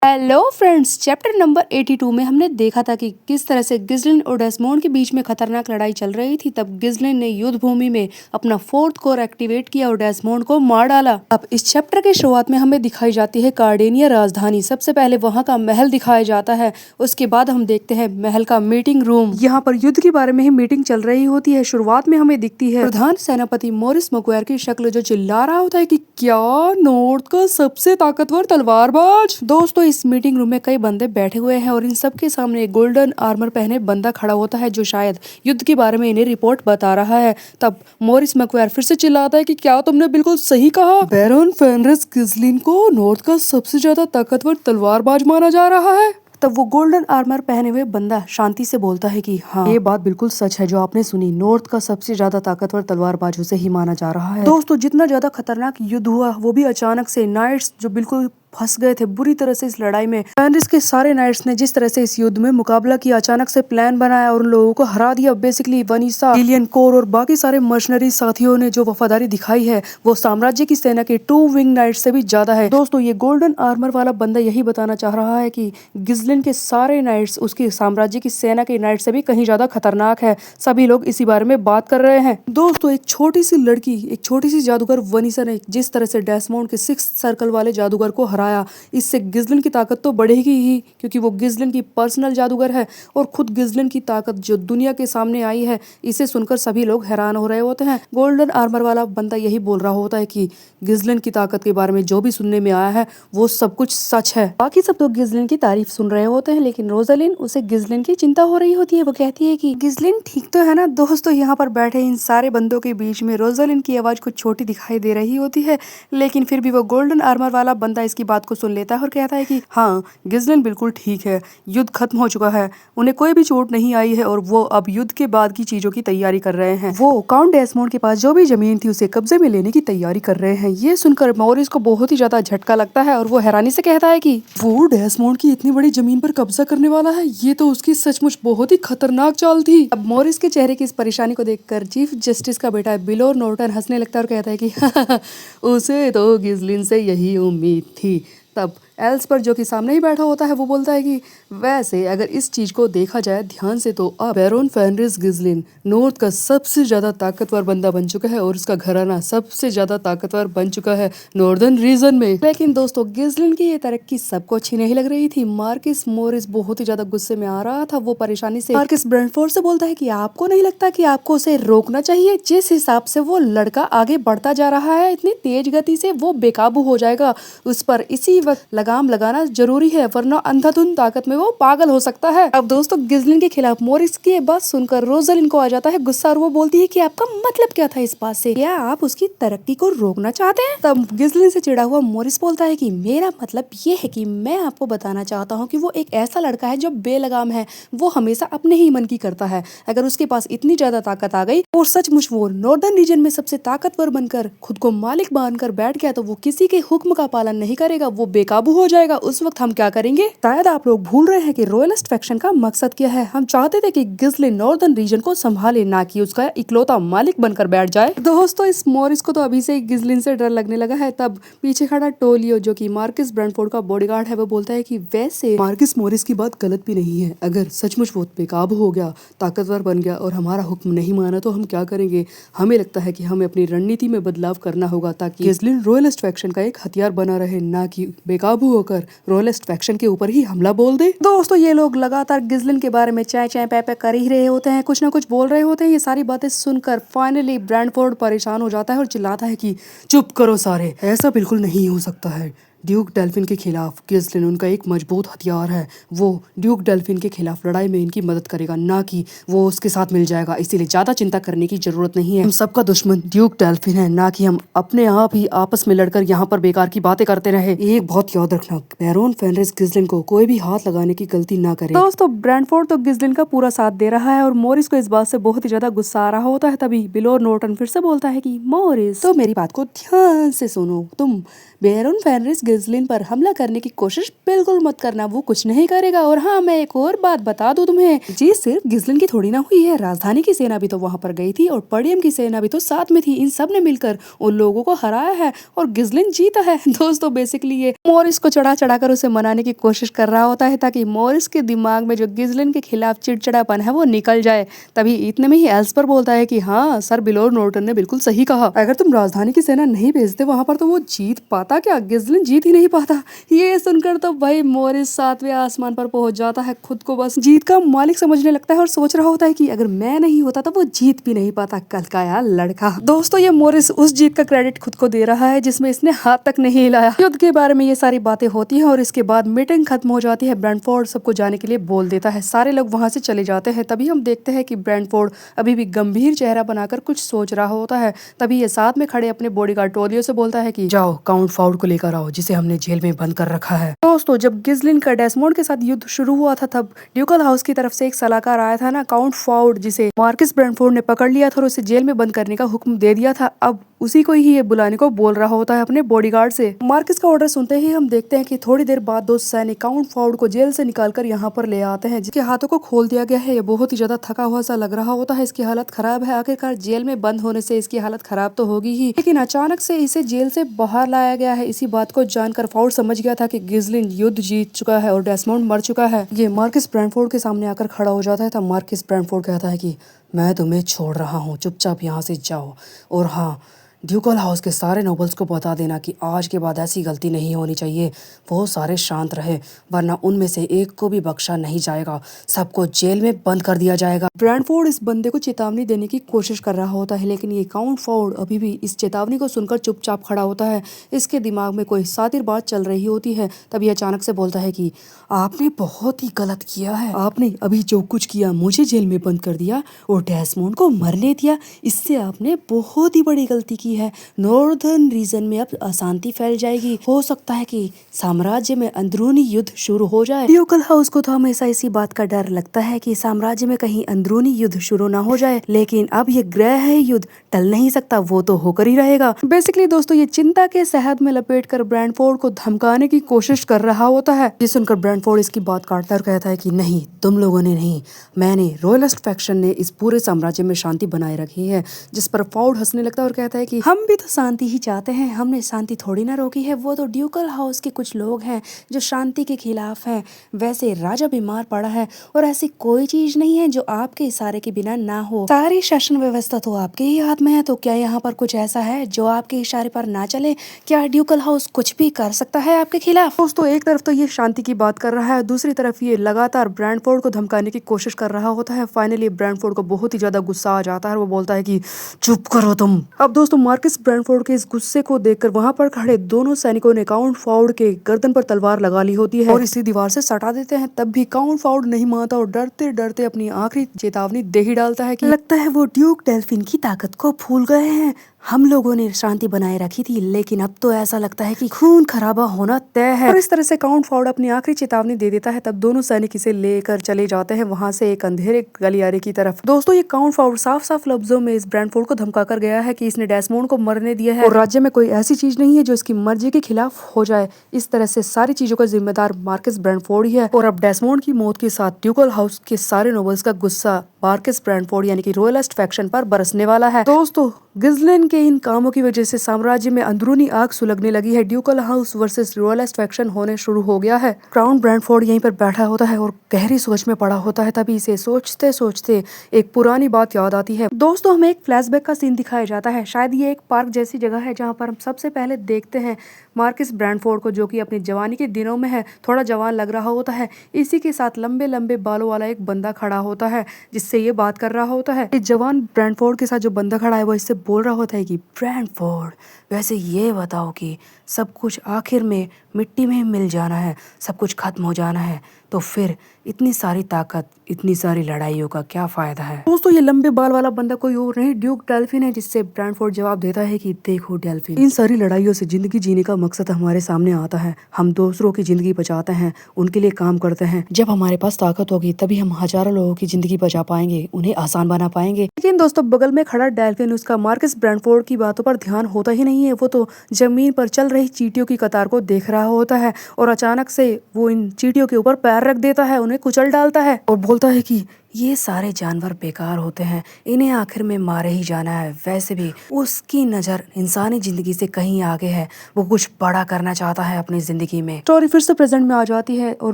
Hello friends, chapter number 82 में हमने देखा था कि किस तरह से गिज़लिन और डेस्मोंड के बीच में खतरनाक लड़ाई चल रही थी। तब गिज़लिन ने युद्ध भूमि में अपना फोर्थ कोर एक्टिवेट किया और डेस्मोंड को मार डाला। अब इस चैप्टर की शुरुआत में हमें दिखाई जाती है कार्डेनिया राजधानी। सबसे पहले वहाँ का महल दिखाया जाता है, उसके बाद हम देखते हैं महल का मीटिंग रूम। यहाँ पर युद्ध के बारे में ही मीटिंग चल रही होती है। शुरुआत में हमें दिखती है प्रधान सेनापति मोरिस मक्वायर की शक्ल, जो चिल्ला रहा होता है कि क्या नॉर्थ का सबसे ताकतवर तलवारबाज। दोस्तों, इस मीटिंग रूम में कई बंदे बैठे हुए हैं और इन सब के सामने एक गोल्डन आर्मर पहने बंदा खड़ा होता है, जो शायद युद्ध के बारे में इन्हें रिपोर्ट बता रहा है। तब मोरिस मक्वायर फिर से चिल्लाता है कि क्या तुमने बिल्कुल सही कहा, बैरन फेनरिस गिज़लिन को नॉर्थ का सबसे ज्यादा ताकतवर तलवारबाज माना जा रहा है। तब वो गोल्डन आर्मर पहने हुए बंदा शांति से बोलता है कि हाँ, ये बात बिल्कुल सच है जो आपने सुनी। नॉर्थ का सबसे ज्यादा ताकतवर तलवारबाज उसे ही माना जा रहा है। दोस्तों, जितना ज्यादा खतरनाक युद्ध हुआ, वो भी अचानक से नाइट्स जो बिल्कुल फंस गए थे बुरी तरह से इस लड़ाई में। फेनरिस के सारे नाइट्स ने जिस तरह से इस युद्ध में मुकाबला किया, अचानक से प्लान बनाया और उन लोगों को हरा दिया। बेसिकली वनीसा, इलियन कोर और बाकी सारे मर्शनरी साथियों ने जो वफादारी दिखाई है, वो साम्राज्य की सेना के 2 विंग नाइट्स से भी ज्यादा है। दोस्तों, ये गोल्डन आर्मर वाला बंदा यही बताना चाह रहा है कि गिज़लिन के सारे नाइट्स उसके साम्राज्य की सेना के नाइट से भी कहीं ज्यादा खतरनाक है। सभी लोग इसी बारे में बात कर रहे हैं। दोस्तों, एक छोटी सी लड़की, एक छोटी सी जादूगर वनीसा ने जिस तरह से डेस्मोंड के 6th सर्कल वाले जादूगर को हराया, इससे गिज़लिन की ताकत तो बढ़ेगी ही, क्योंकि वो गिज़लिन की पर्सनल जादूगर है। और खुद गिज़लिन की ताकत जो दुनिया के सामने आई है, इसे सुनकर सभी लोग हैरान हो रहे होते हैं। गोल्डन आर्मर वाला बंदा यही बोल रहा होता है कि गिज़लिन की ताकत के बारे में जो भी सुनने में आया है वो सब कुछ सच है। बाकी सब तो गिज़लिन की तारीफ सुन रहे होते हैं, लेकिन रोज़लिन, उसे गिज़लिन की चिंता हो रही होती है। वो कहती है कि गिज़लिन ठीक तो है ना। दोस्तों, यहाँ पर बैठे इन सारे बंदों के बीच में रोज़लिन की आवाज कुछ छोटी दिखाई दे रही होती है, लेकिन फिर भी वो गोल्डन आर्मर वाला बंदा इसकी बात को सुन लेता है और कहता है कि हाँ, गिज़लिन बिल्कुल ठीक है, युद्ध खत्म हो चुका है, उन्हें कोई भी चोट नहीं आई है और वो अब युद्ध के बाद की चीजों की तैयारी कर रहे हैं। वो काउंट डेस्मोंड के पास जो भी जमीन थी उसे कब्जे में लेने की तैयारी कर रहे हैं। ये सुनकर मोरिस को बहुत ही ज्यादा झटका लगता है और वो हैरानी से कहता है कि वो डेस्मोंड की इतनी बड़ी जमीन पर कब्जा करने वाला है, ये तो उसकी सचमुच बहुत ही खतरनाक चाल थी। अब मोरिस के चेहरे की इस परेशानी को देखकर चीफ जस्टिस का बेटा बिलोर नॉर्टन हंसने लगता है और कहता है कि उसे तो गिज़लिन से यही उम्मीद थी। तब एल्स पर, जो कि सामने ही बैठा होता है, वो बोलता है कि वैसे अगर इस चीज को देखा जाए ध्यान से तो अब बैरन फेनरिस गिज़लिन नॉर्थ का सबसे ज्यादा ताकतवर बंदा बन चुका है और उसका घराना सबसे ज्यादा ताकतवर बन चुका है नॉर्दर्न रीजन में। लेकिन दोस्तों, गिज़लिन की ये तरक्की सबको अच्छी नहीं लग रही थी। मार्किस मोरिस बहुत ही ज्यादा गुस्से में आ रहा था। वो परेशानी से मार्किस ब्रेंटफोर्ड से बोलता है कि आपको नहीं लगता कि आपको उसे रोकना चाहिए? जिस हिसाब से वो लड़का आगे बढ़ता जा रहा है, इतनी तेज गति से वो बेकाबू हो जाएगा। उस पर इसी वक्त लगाम लगाना जरूरी है, वरना अंधाधुंध ताकत में वो पागल हो सकता है। अब दोस्तों, गिज़लिन के खिलाफ मोरिस की बात सुनकर रोज़लिन को आ जाता है गुस्सा और वो बोलती है कि आपका मतलब क्या था इस बात से? क्या आप उसकी तरक्की को रोकना चाहते हैं? तब गिज़लिन से चिढ़ा हुआ मोरिस बोलता है कि मेरा मतलब ये है कि मैं आपको बताना चाहता हूँ कि वो एक ऐसा लड़का है जो बेलगाम है। वो हमेशा अपने ही मन की करता है। अगर उसके पास इतनी ज्यादा ताकत आ गई और सचमुच वो नॉर्दर्न रीजन में सबसे ताकतवर बनकर खुद को मालिक मानकर बैठ गया, तो वो किसी के हुक्म का पालन नहीं करेगा, वो बेकाबू हो जाएगा। उस वक्त हम क्या करेंगे? शायद आप लोग भूल रहे हैं कि रॉयलिस्ट फैक्शन का मकसद क्या है। हम चाहते थे कि गिज़लिन नॉर्दर्न रीजन को संभाले, ना कि उसका इकलौता मालिक बनकर बैठ जाए। दोस्तों, इस मोरिस को तो अभी से गिज़लिन से डर लगने लगा है। तब पीछे खड़ा टोलियो, जो कि मार्किस ब्रेंटफोर्ड का बॉडीगार्ड है, वो बोलता है कि वैसे मार्किस मोरिस की बात गलत भी नहीं है। अगर सचमुच वो बेकाबू हो गया, ताकतवर बन गया और हमारा हुक्म नहीं माना, तो हम क्या करेंगे? हमें लगता है कि हमें अपनी रणनीति में बदलाव करना होगा, ताकि गिज़लिन रॉयलिस्ट फैक्शन का एक हथियार बना रहे, ना कि बेकाबू होकर रॉयलिस्ट फैक्शन के ऊपर ही हमला बोल दे। दोस्तों, ये लोग लगातार गिज़लिन के बारे में चाय चाय पे कर ही रहे होते हैं, कुछ ना कुछ बोल रहे होते हैं। ये सारी बातें सुनकर फाइनली ब्रेंटफोर्ड परेशान हो जाता है और चिल्लाता है कि चुप करो सारे, ऐसा बिल्कुल नहीं हो सकता है। ड्यूक डेल्फिन के खिलाफ गिज़लिन उनका एक मजबूत हथियार है। वो ड्यूक डेल्फिन के खिलाफ लड़ाई में इनकी मदद करेगा, ना कि वो उसके साथ मिल जाएगा। इसीलिए ज्यादा चिंता करने की जरूरत नहीं है। हम सबका दुश्मन ड्यूक डेल्फिन है, ना कि हम अपने आप ही आपस में लड़कर यहाँ पर बेकार की बातें करते रहे। एक बहुत याद रखना, बैरन फेनरिस गिज़लिन को कोई भी हाथ लगाने की गलती ना करे। दोस्तों, ब्रेंटफोर्ड तो गिज़लिन का पूरा साथ दे रहा है और मोरिस को इस बात से बहुत ही ज्यादा गुस्सा आ रहा होता है। तभी बिलोर नॉर्टन फिर से बोलता है कि मोरिस, तो मेरी बात को ध्यान से सुनो। तुम बैरन फेनरिस गिस्लिन पर हमला करने की कोशिश बिल्कुल मत करना, वो कुछ नहीं करेगा। और हाँ, मैं एक और बात बता दूं तुम्हें, जी सिर्फ गिस्लिन की थोड़ी ना हुई है, राजधानी की सेना भी तो वहाँ पर गई थी और पर्डियम की सेना भी तो साथ में थी। इन सब ने मिलकर उन लोगों को हराया है और गिस्लिन जीता है। दोस्तों बेसिकली ये मोरिस को चढ़ा चढ़ा कर उसे मनाने की कोशिश कर रहा होता है ताकि मोरिस के दिमाग में जो गिस्लिन के खिलाफ चिड़चिड़ापन है वो निकल जाए। तभी इतने में ही एल्सपर बोलता है कि हाँ सर बिलोर नॉर्टन ने बिल्कुल सही कहा, अगर तुम राजधानी की सेना नहीं भेजते वहां पर तो वो जीत पाता क्या, गिस्लिन जीत ही नहीं पाता। ये सुनकर तो भाई मोरिस 7वें आसमान पर पहुंच जाता है, खुद को बस जीत का मालिक समझने लगता है और सोच रहा होता है कि अगर मैं नहीं होता तो वो जीत भी नहीं पाता, कल का यार लड़का। दोस्तों ये मोरिस उस जीत का क्रेडिट खुद को दे रहा है जिसमें इसने हाथ तक नहीं हिलाया। युद्ध के बारे में ये सारी बातें होती है और इसके बाद मीटिंग खत्म हो जाती है। ब्रैंडफोर्ड सबको जाने के लिए बोल देता है, सारे लोग वहां से चले जाते हैं। तभी हम देखते हैं कि ब्रैंडफोर्ड अभी भी गंभीर चेहरा बनाकर कुछ सोच रहा होता है। तभी ये साथ में खड़े अपने बॉडीगार्ड टोलियो से बोलता है कि जाओ काउंट फाउड को लेकर आओ जिसे हमने जेल में बंद कर रखा है। दोस्तों जब गिस्लिन का डेस्मोंड के साथ युद्ध शुरू हुआ था तब ड्यूकल हाउस की तरफ से एक सलाहकार आया था ना, काउंट फाउड, जिसे मार्कस ब्रैंडफोर्ड ने पकड़ लिया था और उसे जेल में बंद करने का हुक्म दे दिया था। अब उसी को ही ये बुलाने को बोल रहा होता है अपने बॉडीगार्ड से। मार्कस का ऑर्डर सुनते ही हम देखते हैं कि थोड़ी देर बाद दो सैनिक काउंट फाउड को जेल से निकालकर यहाँ पर ले आते हैं, जिसके हाथों को खोल दिया गया है। ये बहुत ही ज्यादा थका हुआ सा लग रहा होता है, इसकी हालत खराब है। आखिरकार जेल में बंद होने से इसकी हालत खराब तो होगी ही, लेकिन अचानक से इसे जेल से बाहर लाया गया है। इसी बात को जानकर फाउड समझ गया था कि गिस्लिन युद्ध जीत चुका है और डेस्मोंड मर चुका है। ये मार्कस ब्रैंडफोर्ड के सामने आकर खड़ा हो जाता है। तब मार्कस ब्रैंडफोर्ड कहता है कि मैं तुम्हें छोड़ रहा हूँ, चुपचाप यहाँ से जाओ। और हाँ, ड्यूकल हाउस के सारे नोबल्स को बता देना कि आज के बाद ऐसी गलती नहीं होनी चाहिए, वो सारे शांत रहे वरना उनमें से एक को भी बख्शा नहीं जाएगा, सबको जेल में बंद कर दिया जाएगा। ब्रैंडफोर्ड इस बंदे को चेतावनी देने की कोशिश कर रहा होता है, लेकिन ये काउंट फाउड अभी भी इस चेतावनी को सुनकर चुपचाप खड़ा होता है। इसके दिमाग में कोई सातिर बात चल रही होती है। तभी अचानक से बोलता है कि आपने बहुत ही गलत किया है, आपने अभी जो कुछ किया, मुझे जेल में बंद कर दिया और डेस्मोंड को मरने दिया, इससे आपने बहुत ही बड़ी गलती की है। नॉर्दर्न रीजन में अब अशांति फैल जाएगी, हो सकता है कि साम्राज्य में अंदरूनी युद्ध शुरू हो जाए। ड्यूकल हाउस को तो हमेशा इसी बात का डर लगता है कि साम्राज्य में कहीं अंदरूनी युद्ध शुरू ना हो जाए, लेकिन अब ये ग्रह है युद्ध टल नहीं सकता, वो तो होकर ही रहेगा। बेसिकली दोस्तों ये चिंता के शहद में लपेटकर ब्रैंडफोर्ड को धमकाने की कोशिश कर रहा होता है। ये सुनकर ब्रैंडफोर्ड इसकी बात काटता है और कहता है कि नहीं, तुम लोगों ने नहीं, मैंने, रॉयलिस्ट फैक्शन ने इस पूरे साम्राज्य में शांति बनाए रखी है। जिस पर फाउड हंसने लगता है और कहता है कि हम भी तो शांति ही चाहते हैं, हमने शांति थोड़ी ना रोकी है, वो तो ड्यूकल हाउस के कुछ लोग हैं जो शांति के खिलाफ हैं। वैसे राजा बीमार पड़ा है और ऐसी कोई चीज नहीं है जो आपके इशारे के बिना ना हो, सारी शासन व्यवस्था तो आपके ही हाथ में है। तो क्या यहाँ पर कुछ ऐसा है जो आपके इशारे पर ना चले? क्या ड्यूकल हाउस कुछ भी कर सकता है आपके खिलाफ? दोस्तों एक तरफ तो ये शांति की बात कर रहा है, दूसरी तरफ ये लगातार ब्रैंडफोर्ड को धमकाने की कोशिश कर रहा होता है। फाइनली ब्रैंडफोर्ड को बहुत ही ज्यादा गुस्सा आ जाता है और वो बोलता है कि चुप करो तुम। अब दोस्तों मार्कस ब्रैंडफोर्ड के इस गुस्से को देखकर वहां पर खड़े दोनों सैनिकों ने काउंट फाउड के गर्दन पर तलवार लगा ली होती है और इसी दीवार से सटा देते हैं। तब भी काउंट फाउड नहीं मानता और डरते डरते अपनी आखिरी चेतावनी दे ही डालता है कि लगता है वो ड्यूक डेल्फिन की ताकत को भूल गए हैं। हम लोगों ने शांति बनाए रखी थी, लेकिन अब तो ऐसा लगता है कि खून खराबा होना तय है। और इस तरह से काउंट फाउड अपनी आखिरी चेतावनी दे देता है। तब दोनों सैनिक इसे लेकर चले जाते हैं वहां से एक अंधेरे गलियारे की तरफ। दोस्तों ये काउंट फाउड साफ साफ लफ्जों में इस ब्रैंडफोर्ड को धमका कर गया है कि इसने डेस्मोंड को मरने दिया है और राज्य में कोई ऐसी चीज नहीं है जो इसकी मर्जी के खिलाफ हो जाए। इस तरह से सारी चीजों का जिम्मेदार मार्कस ब्रैंडफोर्ड ही है। और अब डेस्मोंड की मौत के साथ ड्यूकल हाउस के सारे नोबल्स का गुस्सा मार्कस ब्रैंडफोर्ड यानी कि रॉयलिस्ट फैक्शन पर बरसने वाला है। दोस्तों गिस्लिन के इन कामों की वजह से साम्राज्य में अंदरूनी आग सुलगने लगी है। ड्यूकल हाउस वर्सेस रॉयलिस्ट फैक्शन होने शुरू हो गया है। क्राउन ब्रैंडफोर्ड यहीं पर बैठा होता है और गहरी सोच में पड़ा होता है। तभी इसे सोचते सोचते एक पुरानी बात याद आती है। दोस्तों हमें एक फ्लैशबैक का सीन दिखाया जाता है। शायद ये एक पार्क जैसी जगह है जहाँ पर हम सबसे पहले देखते हैं मार्कस ब्रैंडफोर्ड को, जो कि अपनी जवानी के दिनों में है, थोड़ा जवान लग रहा होता है। इसी के साथ लंबे लंबे बालों वाला एक बंदा खड़ा होता है जिससे ये बात कर रहा होता है। इस जवान ब्रैंडफोर्ड के साथ जो बंदा खड़ा है वो इससे बोल रहा होता है कि ब्रैंडफोर्ड वैसे ये बताओ कि सब कुछ आखिर में मिट्टी में मिल जाना है, सब कुछ खत्म हो जाना है, तो फिर इतनी सारी ताकत, इतनी सारी लड़ाइयों का क्या फायदा है? दोस्तों ये लंबे बाल वाला बंदा कोई और नहीं ड्यूक डेल्फिन है, जिससे ब्रैंडफोर्ड जवाब देता है कि देखो डेल्फिन, इन सारी लड़ाइयों से जिंदगी जीने का मकसद हमारे सामने आता है, हम दूसरों की ज़िंदगी बचाते हैं, उनके लिए काम करते हैं। जब हमारे पास ताकत होगी तभी हम हज़ारों लोगों की ज़िंदगी बचा पाएंगे, उन्हें आसान बना पाएंगे। लेकिन दोस्तों बगल में खड़ा डेल्फिन उसका मार्कस ब्रैनफोर्ड की बातों पर ध्यान होता ही नहीं है। वो तो ज़मीन पर चल रही चींटियों की कतार को देख रहा होता है और अचानक से वो इन चींटियों के ऊपर पैर रख देता है, उन्हें कुचल डालता है और बोलता है कि ये सारे जानवर बेकार होते हैं, इन्हें आखिर में मारे ही जाना है। वैसे भी उसकी नज़र इंसानी ज़िंदगी से कहीं आगे है, वो कुछ बड़ा करना चाहता है अपनी ज़िंदगी में। स्टोरी फिर से प्रेजेंट में आ जाती है और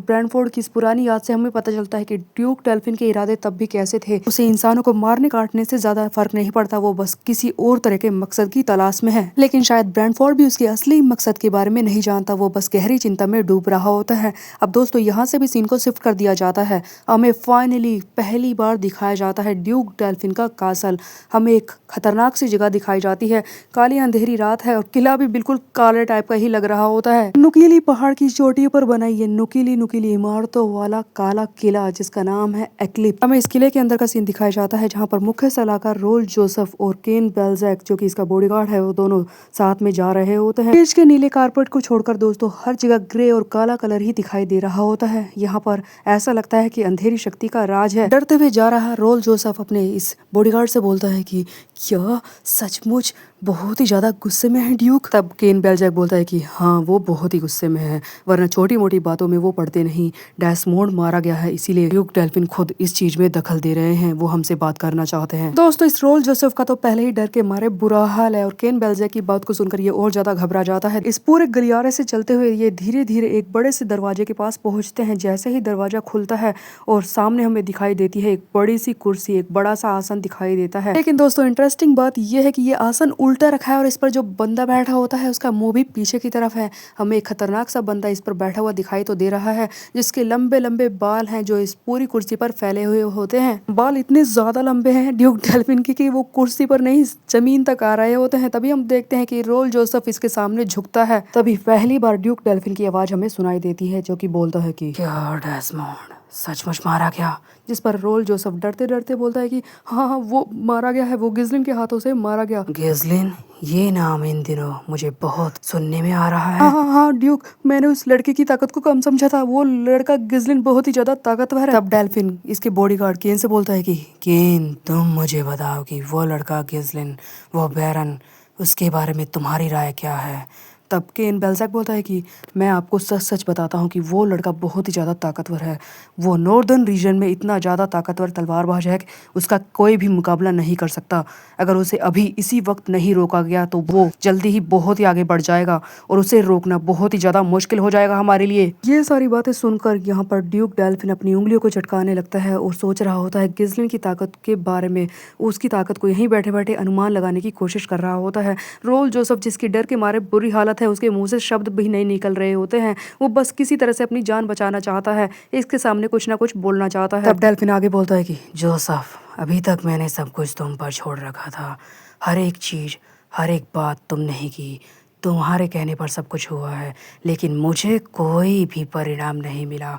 ब्रैनफोर्ड की इस पुरानी याद से हमें पता चलता है कि ड्यूक डेल्फिन के इरादे तब भी कैसे थे। उसे इंसानों को मारने काटने से ज़्यादा फर्क नहीं पड़ता, वो बस किसी और तरह के मकसद की तलाश में है। लेकिन शायद ब्रैनफोर्ड भी उसके असली मकसद के बारे में नहीं जानता, वो बस गहरी चिंता में डूब रहा होता है। अब दोस्तों यहाँ से भी सीन को शिफ्ट कर दिया जाता है। हमें फाइनली पहली बार दिखाया जाता है ड्यूक डेल्फिन का कासल। हमें एक खतरनाक सी जगह दिखाई जाती है, काली अंधेरी रात है और किला भी बिल्कुल काले टाइप का ही लग रहा होता है। नुकीली पहाड़ की चोटियों पर बना ये नुकीली नुकीली इमारतों वाला काला किला जिसका नाम है एक्लिप। हमें इस किले के अंदर का सीन दिखाया जाता है जहाँ पर मुख्य सलाहकार रोल जोसेफ और केन बेल्जैक जो कि इसका बॉडीगार्ड है, वो दोनों साथ में जा रहे होते हैं। बीच के नीले कारपेट को छोड़कर दोस्तों हर जगह ग्रे और काला कलर ही दिखाई दे रहा होता है। यहाँ पर ऐसा लगता है कि अंधेरी शक्ति का राज है। डरते हुए जा रहा रोल जोसेफ अपने इस बॉडीगार्ड से बोलता है कि क्या सचमुच बहुत ही ज्यादा गुस्से में है ड्यूक? तब केन बेल्जैक बोलता है कि हाँ वो बहुत ही गुस्से में है, वरना छोटी मोटी बातों में वो पड़ते नहीं। डेस्मोंड मारा गया है, इसीलिए ड्यूक डेल्फिन खुद इस चीज में दखल दे रहे हैं, वो हमसे बात करना चाहते हैं। दोस्तों इस रोल जोसेफ का तो पहले ही डर के मारे बुरा हाल है और केन बेल्जैक की बात को सुनकर ये और ज्यादा घबरा जाता है। इस पूरे गलियारे से चलते हुए ये धीरे धीरे एक बड़े से दरवाजे के पास पहुंचते हैं। जैसे ही दरवाजा खुलता है और सामने हमें दिखाई देती है एक बड़ी सी कुर्सी, एक बड़ा सा आसन दिखाई देता है। लेकिन दोस्तों इंटरेस्टिंग बात यह है कि ये आसन उल्टा रखा है और इस पर जो बंदा बैठा होता है उसका मुंह भी पीछे की तरफ है। हमें एक खतरनाक सा बंदा इस पर बैठा हुआ दिखाई तो दे रहा है, जिसके लंबे लंबे बाल हैं जो इस पूरी कुर्सी पर फैले हुए होते हैं। बाल इतने ज्यादा लंबे हैं ड्यूक डेल्फिन की कि वो कुर्सी पर नहीं जमीन तक आ रहे होते हैं। तभी हम देखते हैं कि रोल जोसेफ इसके सामने झुकता है। तभी पहली बार ड्यूक डेल्फिन की आवाज हमें सुनाई देती है जो कि बोलता है कि क्या डेस्मोंड सचमुच मारा गया? जिस पर रोल जोसेफ डरते डरते बोलता है कि हाँ हाँ वो मारा गया है, वो गिजलिन के हाथों से मारा गया। गिजलिन, ये नाम इन दिनों मुझे बहुत सुनने में आ रहा है। हाँ हाँ हाँ ड्यूक, मैंने उस लड़के की ताकत को कम समझा था, वो लड़का गिजलिन बहुत ही ज्यादा ताकतवर है। तब डेल्फिन इसके बॉडीगार्ड केन से बोलता है कि केन तुम मुझे बताओ कि वो लड़का गिजलिन, वो बैरन, उसके बारे में तुम्हारी राय क्या है? तब केन बेल्जैक बोलता है कि मैं आपको सच सच बताता हूँ कि वो लड़का बहुत ही ज़्यादा ताकतवर है। वो नॉर्दर्न रीजन में इतना ज़्यादा ताकतवर तलवारबाज है कि उसका कोई भी मुकाबला नहीं कर सकता। अगर उसे अभी इसी वक्त नहीं रोका गया तो वो जल्दी ही बहुत ही आगे बढ़ जाएगा और उसे रोकना बहुत ही ज़्यादा मुश्किल हो जाएगा हमारे लिए। ये सारी बातें सुनकर यहाँ पर ड्यूक डेल्फिन अपनी उंगलियों को चटकाने लगता है और सोच रहा होता है गिजलिन की ताकत के बारे में। उसकी ताकत को यहीं बैठे बैठे अनुमान लगाने की कोशिश कर रहा होता है। रोल जोसेफ जिसकी डर के मारे बुरी हालत है, उसके मुंह से शब्द भी नहीं निकल रहे होते हैं, वो बस किसी तरह से अपनी जान बचाना चाहता है, इसके सामने कुछ ना कुछ बोलना चाहता है। तब डेल्फिन आगे बोलता है कि जोसेफ, अभी तक मैंने सब कुछ तुम पर छोड़ रखा था, हर एक चीज हर एक बात तुम नहीं की, तुम्हारे कहने पर सब कुछ हुआ है, लेकिन मुझे कोई भी परिणाम नहीं मिला।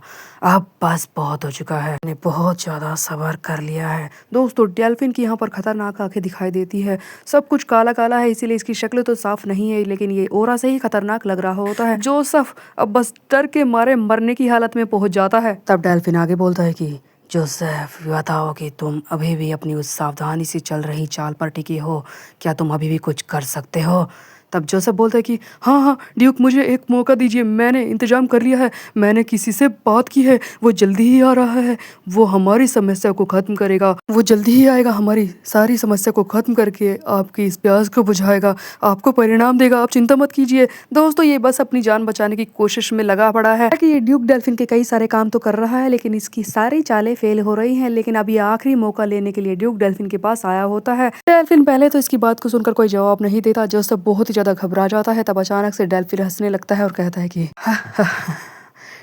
अब बस बहुत हो चुका है, मैंने बहुत ज़्यादा सब्र कर लिया है। दोस्तों डेल्फिन की यहाँ पर खतरनाक आंखें दिखाई देती है, सब कुछ काला काला है इसीलिए इसकी शक्ल तो साफ नहीं है, लेकिन ये ओरा से ही खतरनाक लग रहा होता है। जोसेफ अब बस डर के मारे मरने की हालत में पहुंच जाता है। तब डेल्फिन आगे बोलता है कि जोसेफ, बताओ कि तुम अभी भी अपनी उस सावधानी से चल रही चाल पर टिके हो, क्या तुम अभी भी कुछ कर सकते हो? तब जोसेफ बोलता है कि हाँ हाँ ड्यूक, मुझे एक मौका दीजिए, मैंने इंतजाम कर लिया है, मैंने किसी से बात की है, वो जल्दी ही आ रहा है, वो हमारी समस्या को ख़त्म करेगा, वो जल्दी ही आएगा, हमारी सारी समस्या को ख़त्म करके आपकी इस प्यास को बुझाएगा, आपको परिणाम देगा, आप चिंता मत कीजिए। दोस्तों ये बस अपनी जान बचाने की कोशिश में लगा पड़ा है कि ये ड्यूक डेल्फिन के कई सारे काम तो कर रहा है, लेकिन इसकी सारी चालें फेल हो रही हैं। लेकिन अब ये आखिरी मौका लेने के लिए ड्यूक डेल्फिन के पास आया होता है। डेल्फिन पहले तो इसकी बात को सुनकर कोई जवाब नहीं देता, जोसेफ बहुत ही ज्यादा घबरा जाता है। तब अचानक से डेल्फिन हंसने लगता है और कहता है कि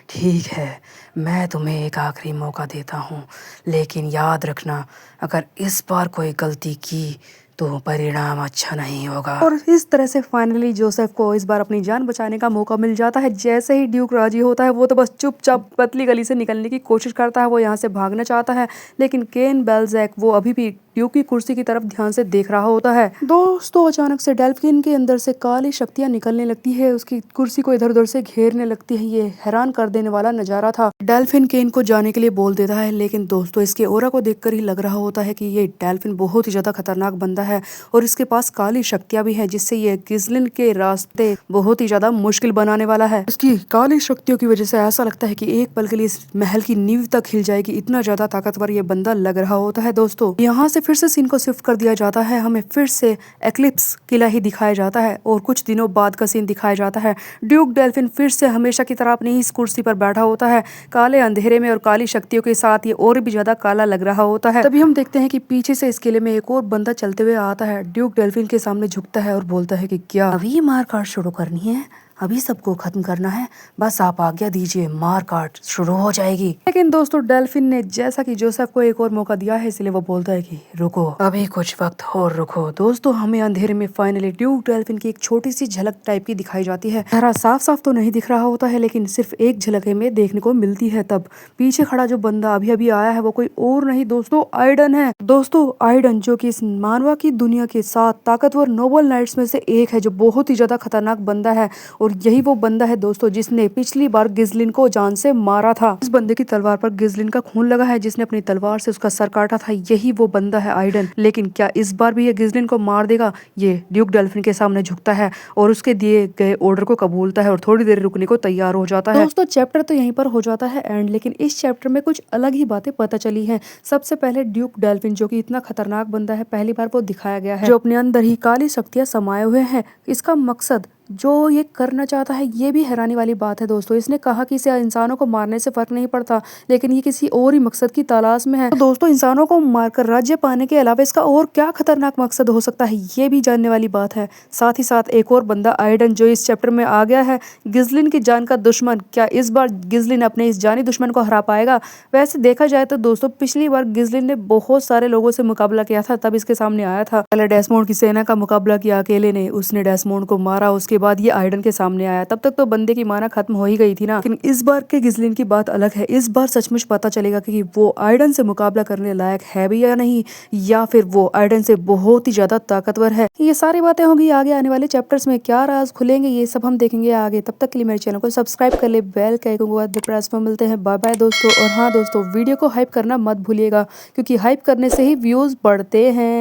ठीक है, मैं तुम्हें एक आखिरी मौका देता हूँ, लेकिन याद रखना अगर इस बार कोई गलती की तो परिणाम अच्छा नहीं होगा। और इस तरह से फाइनली जोसेफ को इस बार अपनी जान बचाने का मौका मिल जाता है। जैसे ही ड्यूक राजी होता है वो तो बस चुपचाप पतली गली से निकलने की कोशिश करता है, वो यहाँ से भागना चाहता है, लेकिन केन बेल्जैक वो अभी भी ड्यूक की कुर्सी की तरफ ध्यान से देख रहा होता है। दोस्तों अचानक से डेल्फिन के अंदर से काली शक्तियां निकलने लगती है, उसकी कुर्सी को इधर उधर से घेरने लगती है। ये हैरान कर देने वाला नजारा था। डेल्फिन केन को जाने के लिए बोल देता है, लेकिन दोस्तों इसके ऑरा को देखकर ही लग रहा होता है कि ये डेल्फिन बहुत ही ज्यादा खतरनाक बंदा है और इसके पास काली शक्तियां भी हैं, जिससे ये गिज़लिन के रास्ते बहुत ही ज्यादा मुश्किल बनाने वाला है। उसकी काली शक्तियों की वजह से ऐसा लगता है कि एक पल के लिए इस महल की नींव तक हिल जाएगी, इतना ज्यादा ताकतवर ये बंदा लग रहा होता है। दोस्तों यहाँ से फिर से सीन को शिफ्ट कर दिया जाता है, हमें फिर से एक्लिप्स किला ही दिखाया जाता है और कुछ दिनों बाद का सीन दिखाया जाता है। ड्यूक डेल्फिन फिर से हमेशा की तरह अपनी इस कुर्सी पर बैठा होता है, काले अंधेरे में और काली शक्तियों के साथ ये और भी ज्यादा काला लग रहा होता है। तभी हम देखते हैं कि पीछे से इस किले में एक और बंदा चलते हुए आता है। ड्यूक डेल्फिन के सामने झुकता है और बोलता है कि क्या अभी मार काट शुरू करनी है, अभी सबको खत्म करना है, बस आप आज्ञा दीजिए, मार काट शुरू हो जाएगी। लेकिन दोस्तों डेल्फिन ने जैसा कि जोसेफ को एक और मौका दिया है, इसलिए वो बोलता है कि रुको, अभी कुछ वक्त और रुको। दोस्तों हमें अंधेरे में फाइनली ड्यूक डेल्फिन की एक छोटी सी झलक टाइप की दिखाई जाती है। चेहरा साफ साफ तो नहीं दिख रहा होता है, लेकिन सिर्फ एक झलक में देखने को मिलती है। तब पीछे खड़ा जो बंदा अभी अभी आया है वो कोई और नहीं दोस्तों, आइडन है। दोस्तों आइडन जो कि इस मानवा की दुनिया के 7 ताकतवर नोबल नाइट्स में से एक है, जो बहुत ही ज्यादा खतरनाक बंदा है और यही वो बंदा है दोस्तों जिसने पिछली बार गिज़लिन को जान से मारा था। इस बंदे की तलवार पर गिज़लिन का खून लगा है, जिसने अपनी तलवार से उसका सर काटा था। यही वो बंदा है आइडन। लेकिन क्या इस बार भी ये गिज़लिन को मार देगा? ये ड्यूक डेल्फिन के सामने झुकता है और उसके दिए गए ऑर्डर को कबूलता है और थोड़ी देर रुकने को तैयार हो जाता है। दोस्तों चैप्टर तो यहीं पर हो जाता है एंड, लेकिन इस चैप्टर में कुछ अलग ही बातें पता चली हैं। सबसे पहले ड्यूक डेल्फिन जो कि इतना खतरनाक बंदा है, पहली बार वो दिखाया गया है, जो अपने अंदर ही काली शक्तियां समाये हुए हैं। इसका मकसद जो ये करना चाहता है, ये भी हैरानी वाली बात है दोस्तों। इसने कहा कि इसे इंसानों को मारने से फर्क नहीं पड़ता, लेकिन ये किसी और ही मकसद की तलाश में है। तो दोस्तों इंसानों को मारकर राज्य पाने के अलावा इसका और क्या खतरनाक मकसद हो सकता है, ये भी जानने वाली बात है। साथ ही साथ एक और बंदा आइडन जो इस चैप्टर में आ गया है, गिज़लिन की जान का दुश्मन। क्या इस बार गिज़लिन अपने इस जानी दुश्मन को हरा पाएगा? वैसे देखा जाए तो दोस्तों पिछली बार गिज़लिन ने बहुत सारे लोगों से मुकाबला किया था, तब इसके सामने आया था। पहले डेस्मोंड की सेना का मुकाबला किया अकेले ने, उसने डेस्मोंड को मारा। उसके बाद ये आइडन के सामने आया। तब तक तो बंदे की माना खत्म हो ही गई थी ना। लेकिन इस बार के गिज़लिन की बात अलग है। इस बार सचमुच पता चलेगा कि वो आइडन से मुकाबला करने लायक है भी या नहीं, या फिर वो आइडन से बहुत ही ज्यादा ताकतवर है। ये सारी बातें होंगी आगे आने वाले चैप्टर्स में, क्या राज खुलेंगे ये सब हम देखेंगे आगे। तब तक के लिए मेरे चैनल को सब्सक्राइब कर ले, बेल के आइकन को बाद प्रेस में। मिलते हैं, बाय बाय दोस्तों। और हाँ दोस्तों वीडियो को हाइप करना मत भूलिएगा, क्योंकि हाइप करने से ही व्यूज बढ़ते हैं।